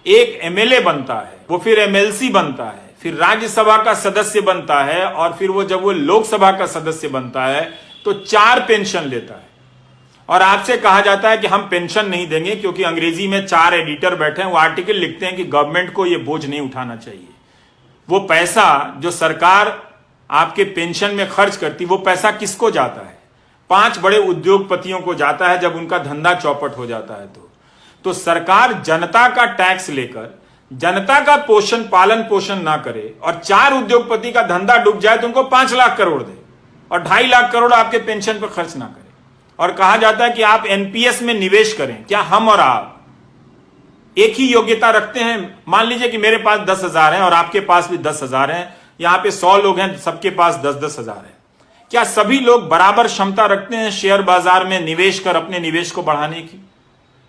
एक एमएलए बनता है, वो फिर एमएलसी बनता है, फिर राज्यसभा का सदस्य बनता है, और फिर जब वो लोकसभा का सदस्य बनता है तो 4 पेंशन लेता है। और आपसे कहा जाता है कि हम पेंशन नहीं देंगे, क्योंकि अंग्रेजी में 4 एडिटर बैठे हैं, वो आर्टिकल लिखते हैं कि गवर्नमेंट को ये बोझ नहीं उठाना चाहिए। वो पैसा जो सरकार आपके पेंशन में खर्च करती, वो पैसा किसको जाता है? 5 बड़े उद्योगपतियों को जाता है जब उनका धंधा चौपट हो जाता है। तो सरकार जनता का टैक्स लेकर जनता का पालन पोषण ना करे और 4 उद्योगपति का धंधा डूब जाए तो उनको 5 लाख करोड़ दे और 2.5 लाख करोड़ आपके पेंशन पर खर्च ना करे, और कहा जाता है कि आप एनपीएस में निवेश करें। क्या हम और आप एक ही योग्यता रखते हैं? मान लीजिए कि मेरे पास 10,000 है और आपके पास भी 10,000 है, यहां पे 100 लोग हैं, सबके पास 10-10 हजार है। क्या सभी लोग बराबर क्षमता रखते हैं शेयर बाजार में निवेश कर अपने निवेश को बढ़ाने की?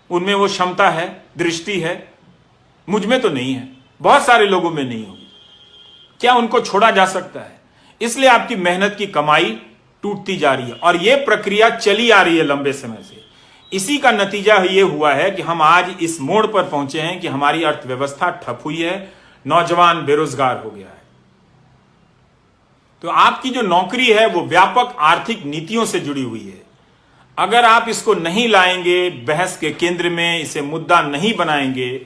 उनमें वो क्षमता है, दृष्टि है? मुझ में तो नहीं है, बहुत सारे लोगों में नहीं होगी। क्या उनको छोड़ा जा सकता है? इसलिए आपकी मेहनत की कमाई टूटती जा रही है, और यह प्रक्रिया चली आ रही है लंबे समय से। इसी का नतीजा यह हुआ है कि हम आज इस मोड़ पर पहुंचे हैं कि हमारी अर्थव्यवस्था ठप हुई है, नौजवान बेरोजगार हो गया है। तो आपकी जो नौकरी है वो व्यापक आर्थिक नीतियों से जुड़ी हुई है। अगर आप इसको नहीं लाएंगे बहस के केंद्र में, इसे मुद्दा नहीं बनाएंगे,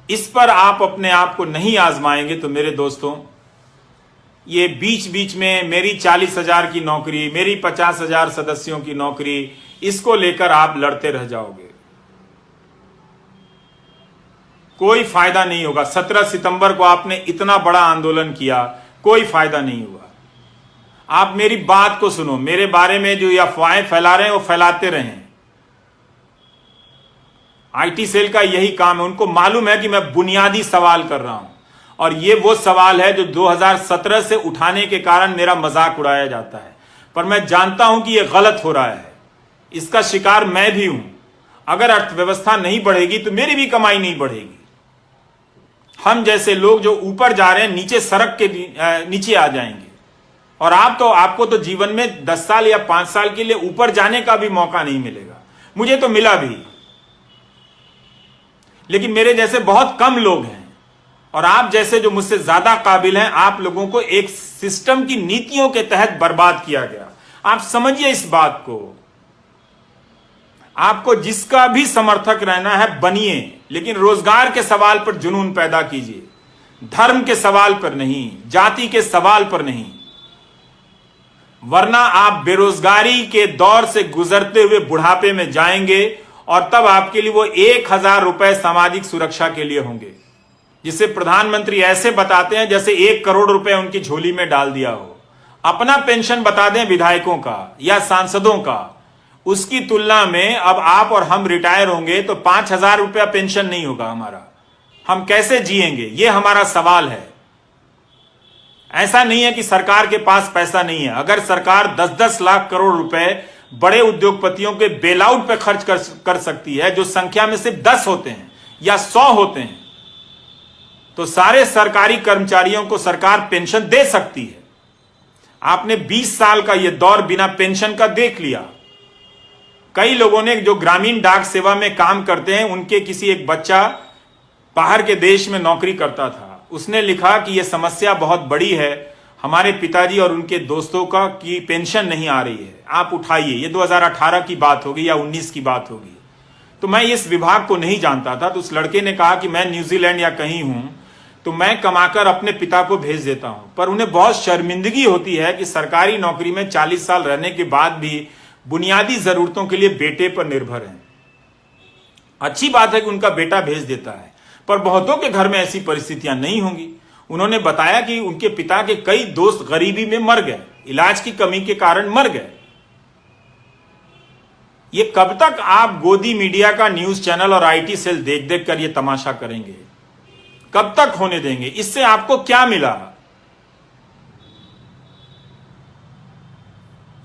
इस पर आप अपने आप को नहीं आजमाएंगे, तो मेरे दोस्तों, ये बीच बीच में मेरी 40,000 की नौकरी, मेरी 50,000 सदस्यों की नौकरी, इसको लेकर आप लड़ते रह जाओगे, कोई फायदा नहीं होगा। 17 सितंबर को आपने इतना बड़ा आंदोलन किया, कोई फायदा नहीं हुआ। आप मेरी बात को सुनो, मेरे बारे में जो अफवाहें फैला रहे हैं वो फैलाते रहें। आईटी सेल का यही काम है, उनको मालूम है कि मैं बुनियादी सवाल कर रहा हूं, और ये वो सवाल है जो 2017 से उठाने के कारण मेरा मजाक उड़ाया जाता है, पर मैं जानता हूं कि यह गलत हो रहा है, इसका शिकार मैं भी हूं। अगर अर्थव्यवस्था नहीं बढ़ेगी तो मेरी भी कमाई नहीं बढ़ेगी। हम जैसे लोग जो ऊपर जा रहे हैं नीचे सड़क के नीचे आ जाएंगे, और आपको तो जीवन में 10 साल या 5 साल के लिए ऊपर जाने का भी मौका नहीं मिलेगा। मुझे तो मिला भी, लेकिन मेरे जैसे बहुत कम लोग हैं, और आप जैसे जो मुझसे ज्यादा काबिल हैं, आप लोगों को एक सिस्टम की नीतियों के तहत बर्बाद किया गया। आप समझिए इस बात को। आपको जिसका भी समर्थक रहना है बनिए, लेकिन रोजगार के सवाल पर जुनून पैदा कीजिए, धर्म के सवाल पर नहीं, जाति के सवाल पर नहीं, वरना आप बेरोजगारी के दौर से गुजरते हुए बुढ़ापे में जाएंगे, और तब आपके लिए वो 1,000 रुपए सामाजिक सुरक्षा के लिए होंगे, जिसे प्रधानमंत्री ऐसे बताते हैं जैसे 1 करोड़ रुपए उनकी झोली में डाल दिया हो। अपना पेंशन बता दें विधायकों का या सांसदों का, उसकी तुलना में अब आप और हम रिटायर होंगे तो 5,000 रुपया पेंशन नहीं होगा हमारा। हम कैसे जिएंगे, ये हमारा सवाल है। ऐसा नहीं है कि सरकार के पास पैसा नहीं है। अगर सरकार 10-10 लाख करोड़ रुपए बड़े उद्योगपतियों के बेल आउट पे खर्च कर सकती है, जो संख्या में सिर्फ 10 होते हैं या 100 होते हैं, तो सारे सरकारी कर्मचारियों को सरकार पेंशन दे सकती है। आपने 20 साल का यह दौर बिना पेंशन का देख लिया। कई लोगों ने जो ग्रामीण डाक सेवा में काम करते हैं, उनके किसी एक बच्चा बाहर के देश में नौकरी करता था, उसने लिखा कि यह समस्या बहुत बड़ी है, हमारे पिताजी और उनके दोस्तों का की पेंशन नहीं आ रही है, आप उठाइए। ये 2018 की बात होगी या 19 की बात होगी। तो मैं इस विभाग को नहीं जानता था, तो उस लड़के ने कहा कि मैं न्यूजीलैंड या कहीं हूं तो मैं कमाकर अपने पिता को भेज देता हूं। पर उन्हें बहुत शर्मिंदगी होती है कि सरकारी नौकरी में 40 साल रहने के बाद भी बुनियादी जरूरतों के लिए बेटे पर निर्भर हैं। अच्छी बात है कि उनका बेटा भेज देता है, पर बहुतों के घर में ऐसी परिस्थितियां नहीं होंगी। उन्होंने बताया कि उनके पिता के कई दोस्त गरीबी में मर गए, इलाज की कमी के कारण मर गए। ये कब तक आप गोदी मीडिया का न्यूज चैनल और आईटी सेल देख देख कर ये तमाशा करेंगे? कब तक होने देंगे? इससे आपको क्या मिला?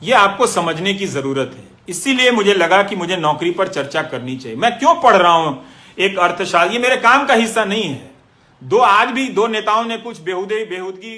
यह आपको समझने की जरूरत है। इसीलिए मुझे लगा कि मुझे नौकरी पर चर्चा करनी चाहिए। मैं क्यों पढ़ रहा हूं एक अर्थशास्त्र, ये मेरे काम का हिस्सा नहीं है। आज भी दो नेताओं ने कुछ बेहुदगी